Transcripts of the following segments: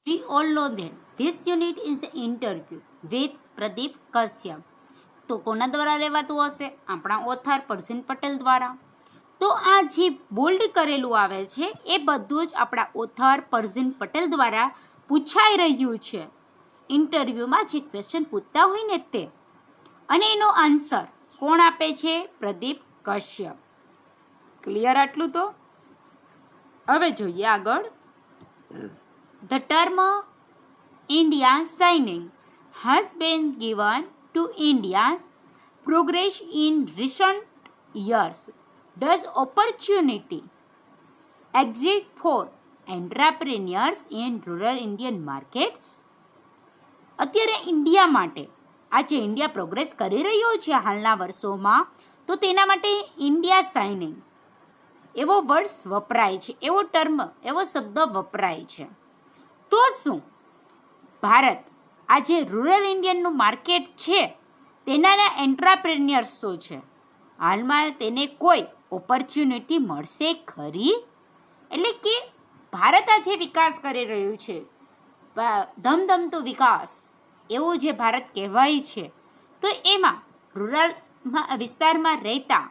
We all know that this unit is the interview with Pradeep Kashyap. તો કોના દ્વારા લેવાતું હશે? આપણા ઓથર પરસીન પટેલ દ્વારા. તો આ જે બોલ્ડ કરેલું આવે છે એ બધું જ આપણા ઓથર પરસીન પટેલ દ્વારા પૂછાઈ રહ્યું છે. ઇન્ટરવ્યુમાં જે ક્વેશ્ચન પૂછતા હોય ને તે, અને એનો આન્સર કોણ આપે છે? પ્રદીપ કશ્યપ. ક્લિયર આટલું? તો હવે જોઈએ આગળ. The term India signing has been given to India's progress in recent years. Does opportunity exist for entrepreneurs in rural Indian markets? અત્યારે ઇન્ડિયા માટે આ જે ઇન્ડિયા પ્રોગ્રેસ કરી રહ્યો છે હાલના વર્ષોમાં, તો તેના માટે ઇન્ડિયા સાઇનિંગ એવો વર્ડ્સ વપરાય છે, એવો ટર્મ, એવો શબ્દ વપરાય છે. તો શું ભારત આ જે રૂરલ ઇન્ડિયનનું માર્કેટ છે તેના એન્ટરપ્રેન્યોર્સો છે, હાલમાં તેને કોઈ ઓપોર્ચ્યુનિટી મળશે ખરી? એટલે કે ભારત આ જે વિકાસ કરી રહ્યું છે, ધમધમતો વિકાસ એવું જે ભારત કહેવાય છે, તો એમાં રૂરલ વિસ્તારમાં રહેતા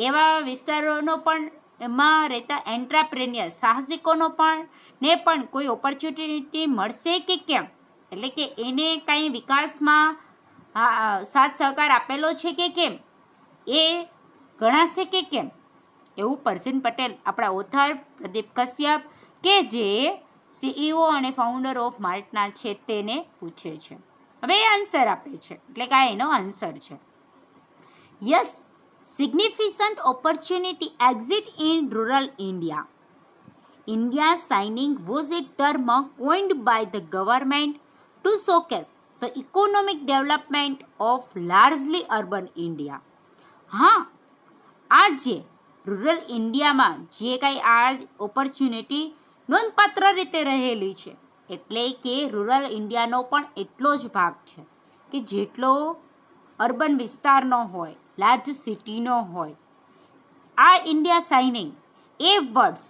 એવા વિસ્તારોનો પણ એમાં રહેતા એન્ટરપ્રેન્યોર સાહસિકોનો પણ ને પણ કોઈ ઓપોર્ચ્યુનિટી મળશે કે કેમ? એટલે કે એને કાંઈ વિકાસમાં સાથ સહકાર આપેલો છે કે કેમ, એ ગણાશે કે કેમ? એવું પરસીન પટેલ આપણા ઓથર પ્રદીપ કશ્યપ કે જે CEO અને ફાઉન્ડર ઓફ માર્ટના છે તેને પૂછે છે. હવે એ આન્સર આપે છે, એટલે કે આ એનો આન્સર છે. Yes, significant opportunity exist in rural India. India signing was a term coined by the government to showcase the economic development of largely urban India. હા, આ જે રૂરલ ઇન્ડિયામાં જે કાંઈ આ ઓપોર્ચ્યુનિટી નોંધપાત્ર રીતે રહેલી છે, એટલે કે રૂરલ ઇન્ડિયાનો પણ એટલો જ ભાગ છે કે જેટલો અર્બન વિસ્તારનો હોય, લાર્જ સિટીનો હોય. આ ઇન્ડિયા સાઇનિંગ એ વર્ડ્સ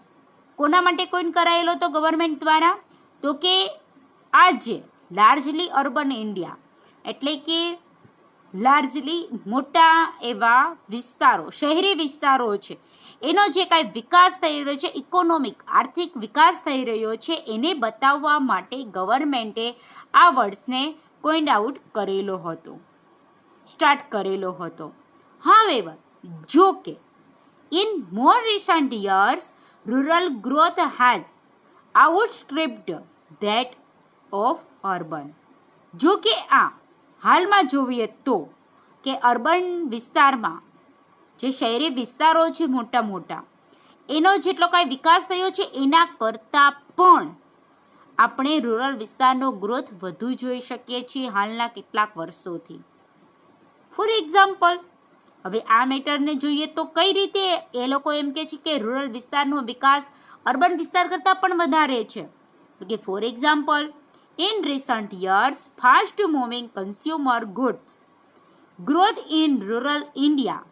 કોના માટે કોઈન કરાયેલો તો ગવર્મેન્ટ દ્વારા? તો કે આ જે લાર્જલી અર્બન ઇન્ડિયા એટલે કે લાર્જલી મોટા એવા વિસ્તારો, શહેરી વિસ્તારો છે, એનો જે કાંઈ વિકાસ થઈ રહ્યો છે, ઇકોનોમિક આર્થિક વિકાસ થઈ રહ્યો છે, એને બતાવવા માટે ગવર્મેન્ટે આ વર્ડ્સને કોઈન આઉટ કરેલો હતો, સ્ટાર્ટ કરેલો હતો. However, જો કે in more recent years, rural growth has outstripped that of urban. જો કે આ હાલમાં જોઈએ તો કે અર્બન વિસ્તારમાં જે શહેરી વિસ્તારો છે મોટા મોટા, એનો જેટલો કાંઈ વિકાસ થયો છે એના કરતાં પણ આપણે રૂરલ વિસ્તારનો ગ્રોથ વધુ જોઈ શકીએ છીએ હાલના કેટલાક વર્ષોથી. ફોર એક્ઝામ્પલ, હવે આ મેટરને જોઈએ તો કઈ રીતે એ લોકો એમ કે છે કે રૂરલ વિસ્તારનો વિકાસ અર્બન વિસ્તાર કરતાં પણ વધારે છે. કે for example, in recent years fast moving consumer goods growth in rural India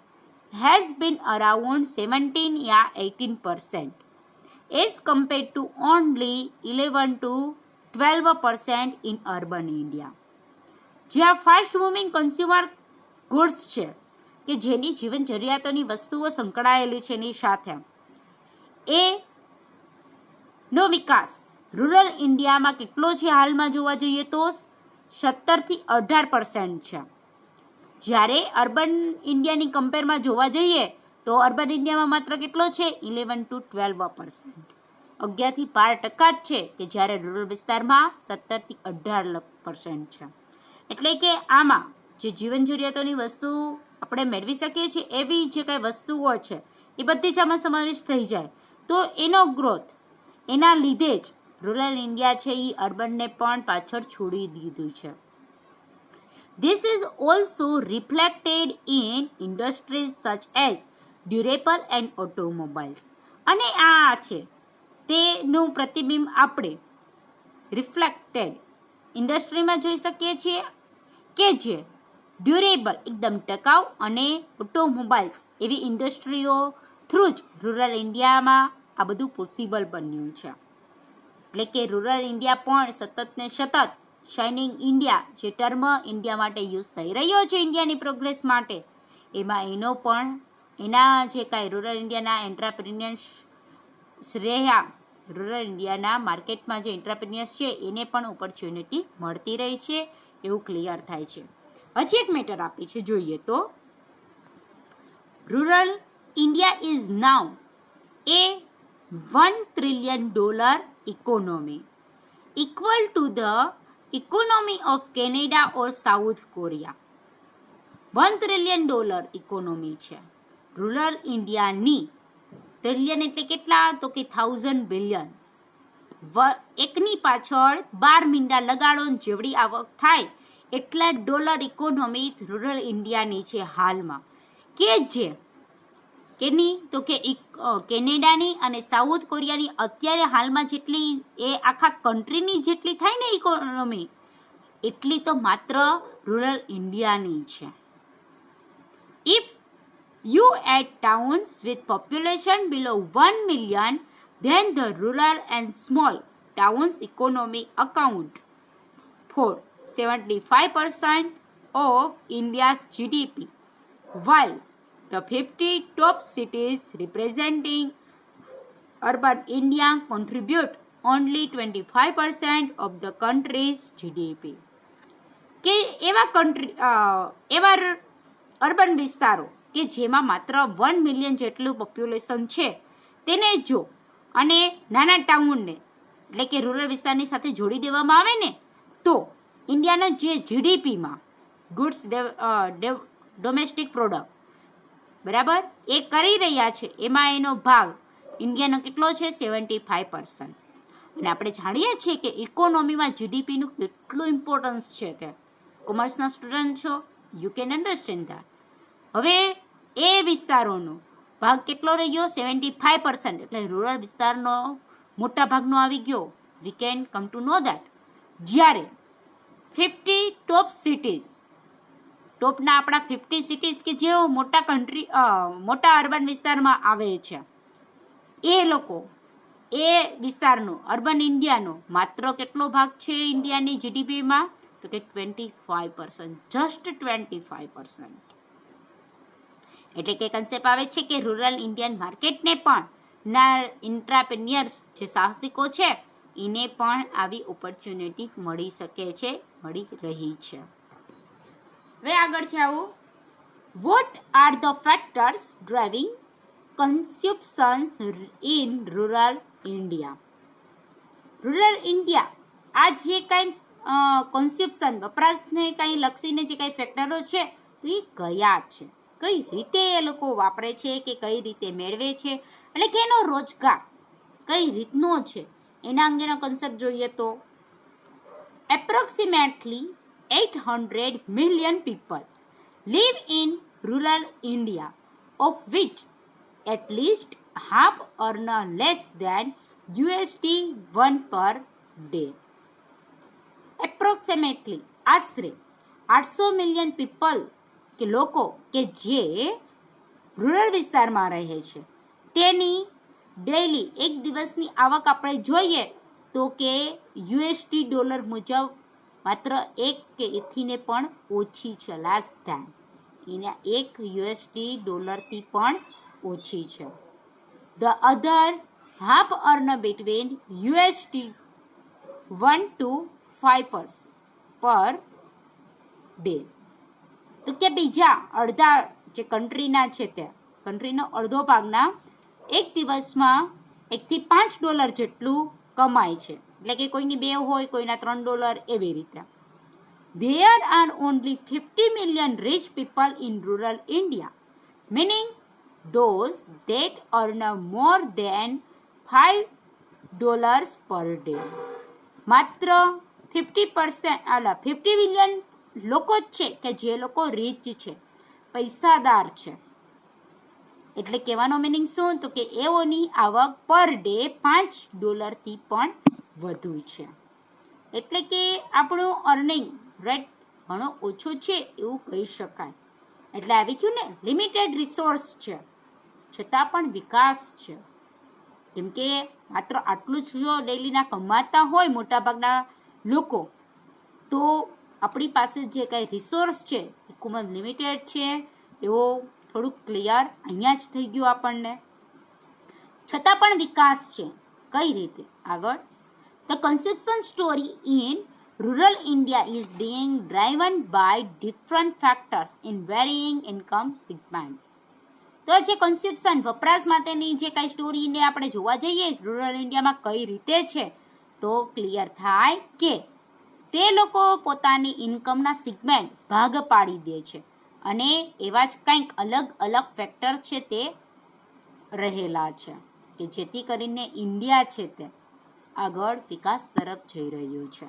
has been around 17 या 18% as compared to only 11 to 12% in urban India. જ્યાં ફાસ્ટ મૂવિંગ કન્ઝ્યુમર ગુડ્સ છે કે જેની જીવન જરૂરિયાતોની વસ્તુઓ સંકળાયેલી છે એની સાથે, એ નો વિકાસ રૂરલ ઇન્ડિયામાં કેટલો છે હાલમાં જોવા જઈએ તો 17 થી 18% છે. જ્યારે અર્બન ઇન્ડિયાની કમ્પેરમાં જોવા જઈએ તો અર્બન ઇન્ડિયામાં માત્ર કેટલો છે? 11 to 12%, 11 થી 12% જ છે, કે જ્યારે રૂરલ વિસ્તારમાં 17 થી 18% છે. એટલે કે આમાં જે જીવન જરૂરિયાતોની વસ્તુ આપણે મેળવી શકીએ છીએ એવી જે કાંઈ વસ્તુઓ છે એ બધી જ આમાં સમાવેશ થઈ જાય, તો એનો ગ્રોથ એના લીધે જ રૂરલ ઇન્ડિયા છે એ અર્બનને પણ પાછળ છોડી દીધું છે. This is also reflected in industries such as durable and automobiles. અને આ છે તેનું પ્રતિબિંબ આપણે રિફ્લેક્ટેડ ઇન્ડસ્ટ્રીમાં જોઈ શકીએ છીએ કે જે ડ્યુરેબલ એકદમ ટકાઉ અને ઓટોમોબાઈલ્સ એવી ઇન્ડસ્ટ્રીઓ થ્રુ જ રૂરલ ઇન્ડિયામાં આ બધું પોસિબલ બન્યું છે. એટલે કે રૂરલ ઇન્ડિયા પણ સતત ને સતત શાઇનિંગ ઇન્ડિયા જે ટર્મ ઇન્ડિયા માટે યુઝ થઈ રહ્યો છે ઇન્ડિયાની પ્રોગ્રેસ માટે, એમાં એનો પણ એના જે કાંઈ રૂરલ ઇન્ડિયાના એન્ટરપ્રિન્યોર્સ રહ્યા, રૂરલ ઇન્ડિયાના માર્કેટમાં જે એન્ટરપ્રિન્યોર્સ છે એને પણ ઓપોર્ચ્યુનિટી મળતી રહી છે એવું ક્લિયર થાય છે. હજી એક મેટર આપી છે જોઈએ તો, rural India is now A $1 trillion economy equal to the economy of Canada or South Korea. $1 trillion economy છે રૂરલ ઇન્ડિયાની. ટ્રિલિયન એટલે કેટલા? તો કે 1000 બિલિયન. એકની પાછળ 12 મીંડા લગાડો જેવડી આવક થાય એટલા ડોલર ઇકોનોમી રૂરલ ઇન્ડિયાની છે હાલમાં. કે જે કેની? તો કે કેનેડાની અને સાઉથ કોરિયાની અત્યારે હાલમાં જેટલી એ આખા કન્ટ્રીની જેટલી થાય ને ઇકોનોમી, એટલી તો માત્ર રૂરલ ઇન્ડિયાની છે. If you add towns with population below 1 million, then the rural and small towns economy account for 75% of India's GDP, while the 50 top cities representing urban India contribute only 25% of the country's GDP. કે એવા urban વિસ્તારો કે જેમાં માત્ર 1 million જેટલું population છે તેને જો અને નાના ટાઉનને એટલે કે રૂરલ વિસ્તારની સાથે જોડી દેવામાં આવે ને, તો ઇન્ડિયાના જે જીડીપીમાં ગુડ્સ ડોમેસ્ટિક પ્રોડક્ટ બરાબર એ કરી રહ્યા છે એમાં એનો ભાગ ઇન્ડિયાનો કેટલો છે? 75%. અને આપણે જાણીએ છીએ કે ઇકોનોમીમાં જીડીપીનું કેટલું ઇમ્પોર્ટન્સ છે. તે કોમર્સના સ્ટુડન્ટ છો, યુ કેન અન્ડરસ્ટેન્ડ ધેટ. હવે એ વિસ્તારોનો ભાગ કેટલો રહ્યો? 75%. એટલે રૂરલ વિસ્તારનો મોટા ભાગનો આવી ગયો. We can come to know that. જ્યારે 50 ટોપ સિટીઝ, ટોપના આપણા 50 સિટીઝ કે જેઓ મોટા અર્બન વિસ્તારમાં આવે છે, એ લોકો એ વિસ્તારનો અર્બન ઇન્ડિયાનો માત્ર કેટલો ભાગ છે ઇન્ડિયાની જીડીપીમાં? તો કે 25%. જસ્ટ 25%. એટલે કે કન્સેપ્ટ આવે છે કે રૂરલ ઇન્ડિયન માર્કેટને પણ ના ઇન્ટ્રાપ્રેન્યોર્સ જે સાહસિકો છે એને પણ આવી ઓપોર્ચ્યુનિટી મળી શકે છે, મળી રહી છે. હવે આગળ છે આવું, what are the factors driving consumptions in rural India? Rural India આ જે કાંઈ કન્ઝ્યુમ્પશન વપરાશને કાંઈ લક્ષીને જે કાંઈ ફેક્ટરો છે તો એ કયા છે? કઈ રીતે એ લોકો વાપરે છે કે કઈ રીતે મેળવે છે, એટલે કે એનો રોજગાર કઈ રીતનો છે એના અંગેનો કન્સેપ્ટ જોઈએ તો, approximately 800 million people live in rural India, of which at least half earn less than $1 per day. Approximately આશરે 800 મિલિયન પીપલ કે લોકો કે જે રૂરલ વિસ્તારમાં રહે છે તેની ડેઈલી એક દિવસની આવક આપણે જોઈએ તો કે $1 મુજબ માત્ર એક કે એથીને પણ ઓછી છે. લેસ ધેન એના $1 થી પણ ઓછી છે. The other half earn between $1 to 5 per day. તો કે બીજા અડધા જે કન્ટ્રીના છે તે કન્ટ્રીનો અડધો ભાગના એક દિવસમાં $1 થી 5 જેટલું કમાય છે. એટલે કે કોઈની 2 હોય, કોઈના $3 એવી રીતે. There are only 50 million rich people in rural India, meaning those that earn more than $5 per day. માત્ર 50 મિલિયન લોકો જ છે કે જે લોકો રીચ છે, પૈસાદાર છે. એટલે કહેવાનો મિનિંગ શું? તો કે એઓની આવક પર ડે $5 થી પણ વધુ છે. એટલે કે આપણું અર્નિંગ રેટ ઘણો ઓછો છે એવું કહી શકાય. એટલે આવી ગયું ને, લિમિટેડ રિસોર્સ છે છતાં પણ વિકાસ છે. કેમ કે માત્ર આટલું જ જો ડેલીના કમાતા હોય મોટાભાગના લોકો, તો આપણી પાસે જે કંઈ રિસોર્સ છે એ ખૂબ જ લિમિટેડ છે, એવો થોડુંક ક્લિયર અહીંયા જ થઈ ગયું આપણને. છતાં પણ વિકાસ છે. કઈ રીતે? આગળ, the conception story in rural India is being driven by different factors in varying income segments. તો જે કન્સેપ્શન વપરાશ માટેની જે કઈ સ્ટોરીને આપણે જોવા જઈએ રૂરલ ઇન્ડિયામાં કઈ રીતે છે, તો ક્લિયર થાય કે તે લોકો પોતાની ઇન્કમના સિગમેન્ટ ભાગ પાડી દે છે અને એવા જ કંઈક અલગ અલગ ફેક્ટર છે તે રહેલા છે કે જેથી કરીને ઇન્ડિયા છે તે આગળ વિકાસ તરફ જઈ રહ્યું છે.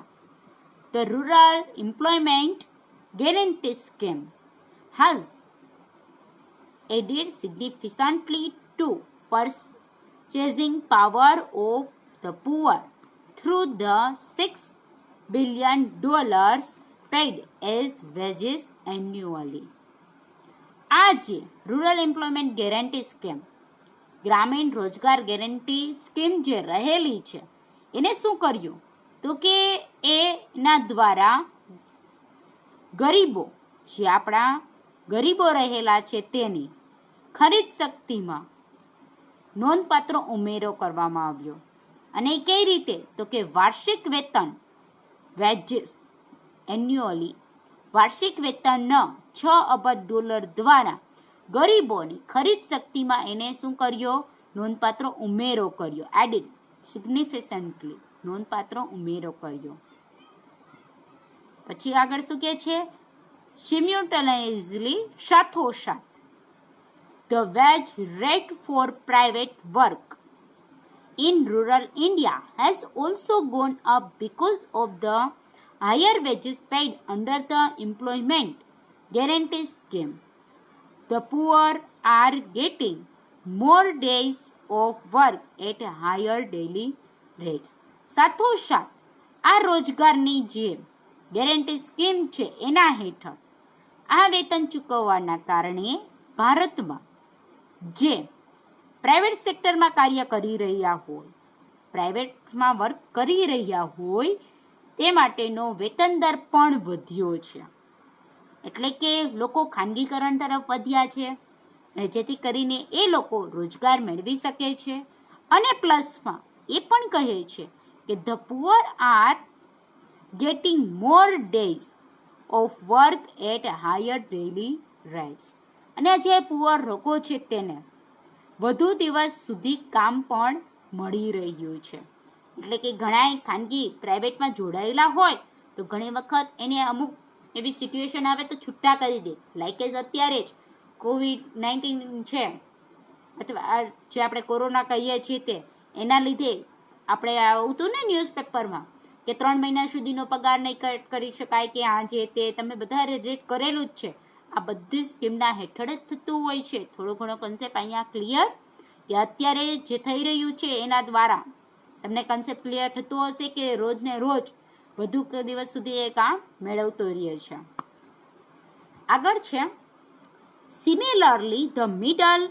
The Rural Employment Guarantee Scheme has added significantly to purchasing power of the poor through the $6 billion paid as wages annually. આ જે રૂરલ એમ્પ્લોયમેન્ટ ગેરંટી સ્કીમ, ગ્રામીણ રોજગાર ગેરંટી સ્કીમ જે રહેલી છે, એને શું કર્યું તો કે એના દ્વારા ગરીબો, જે આપણા ગરીબો રહેલા છે તેની ખરીદ શક્તિમાં નોંધપાત્ર ઉમેરો કરવામાં આવ્યો. અને કઈ રીતે? તો કે વાર્ષિક વેતન વેજીસ એન્યુઅલી, વાર્ષિક વેતનના $6 અબજ દ્વારા ગરીબોની ખરીદ શક્તિમાં એને શું કર્યો? નોંધપાત્ર ઉમેરો કર્યો. એડિડ સિગ્નિફિકન્ટલી, નોંધપાત્ર ઉમેરો કર્યો. પછી આગળ શું કે છે? સિમ્યુલટેનિયસલી, સાથોસાથ, the wage rate for private work in rural India has also gone up because of the higher wages paid under the employment guarantee scheme. The poor are getting more days of work at higher daily rates. સાથોસાથ આ રોજગારની જે guarantee scheme છે એના હેઠળ આ વેતન ચૂકવવાના કારણે ભારતમાં જે પ્રાઇવેટ સેક્ટરમાં કાર્ય કરી રહ્યા હોય, પ્રાઇવેટમાં વર્ક કરી રહ્યા હોય તે માટેનો વેતન દર પણ વધ્યો છે. એટલે કે લોકો ખાનગીકરણ તરફ વધ્યા છે અને જેથી કરીને એ લોકો રોજગાર મેળવી શકે છે. અને પ્લસમાં એ પણ કહે છે કે the poor are getting more days of work at higher daily rates. અને જે પુઅર લોકો છે તેને વધુ દિવસ સુધી કામ પણ મળી રહ્યું છે. એટલે કે ઘણા ખાનગી પ્રાઇવેટમાં જોડાયેલા હોય તો ઘણી વખત એને અમુક એવી સિચ્યુએશન આવે તો છૂટા કરી દે. લાઈક એઝ અત્યારે જ COVID-19 છે અથવા જે આપણે કોરોના કહીએ છીએ તે, એના લીધે આપણે આવતું ને ન્યૂઝપેપરમાં કે 3 મહિના સુધીનો પગાર નહીં કટ કરી શકાય કે આ જે તે તમે બધા રેટ કરેલું જ છે. આ બધી સ્કીમના હેઠળ જ થતું હોય છે. થોડો ઘણો કન્સેપ્ટ અહીંયા ક્લિયર કે અત્યારે જે થઈ રહ્યું છે એના દ્વારા તમને કન્સેપ્ટ ક્લિયર થતો હશે કે રોજ ને રોજ વધુ દિવસ સુધી એ કામ મેળવતો રહે છે. આગળ છે similarly the middle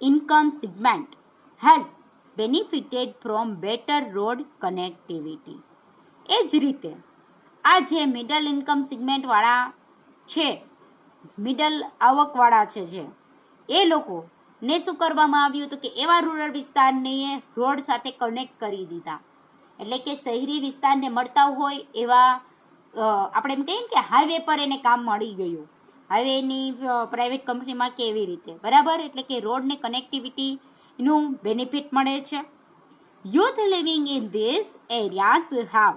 income segment has benefited from better road connectivity. એ જ રીતે આ જે મિડલ ઇન્કમ સેગમેન્ટવાળા છે, મિડલ આવકવાળા છે જે એ લોકોને શું કરવામાં આવ્યું તો કે એવા રૂરલ વિસ્તારને રોડ સાથે કનેક્ટ કરી દીધા. એટલે કે શહેરી વિસ્તારને મળતા હોય એવા આપણે એમ કહીએ કે હાઈવે પર એને કામ મળી ગયું, હાઈવેની પ્રાઇવેટ કંપનીમાં કે એવી રીતે, બરાબર. એટલે કે રોડને કનેક્ટિવિટીનું બેનિફિટ મળે છે. Youth living in this areas have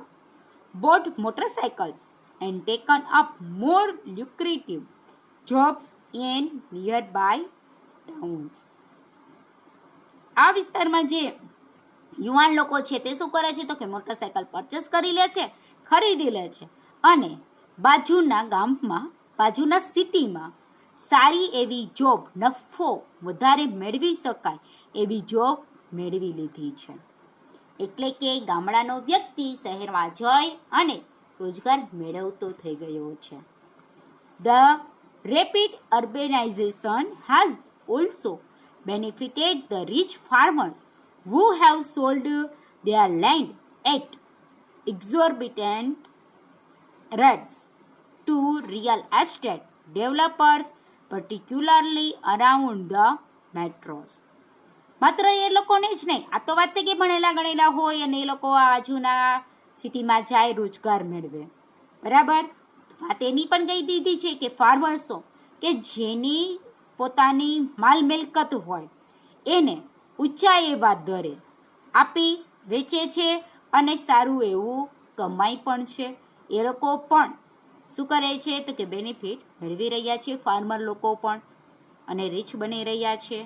bought motorcycles and taken up more lucrative jobs in nearby towns. આ વિસ્તારમાં જે યુવાન લોકો છે તે શું કરે છે તો કે મોટરસાયકલ પરચેસ કરી લે છે, ખરીદી લે છે અને બાજુના ગામમાં, બાજુના સિટીમાં સારી એવી જોબ, નફો વધારે મેળવી શકાય એવી જોબ મેળવી લીધી છે. એટલે કે ગામડાનો વ્યક્તિ શહેરમાં જઈ અને રોજગાર મેળવતો થઈ ગયો છે. The rapid urbanisation has also benefited the rich farmers who have sold their land at exorbitant rates to real estate developers, particularly around the metros. માત્ર એ લોકોને જ નહીં, આ તો વાત કે ભણેલા ગણેલા હોય અને એ લોકો આ બાજુના સિટીમાં જાય રોજગાર મેળવે, બરાબર. વાત એની પણ કહી દીધી છે કે ફાર્મર્સો કે જેની પોતાની માલ મિલકત હોય એને ઊંચા એવા દરે આપી વેચે છે અને સારું એવું કમાઈ પણ છે. એ લોકો પણ શું કરે છે તો કે બેનિફિટ મેળવી રહ્યા છે, ફાર્મર લોકો પણ, અને રીચ બની રહ્યા છે.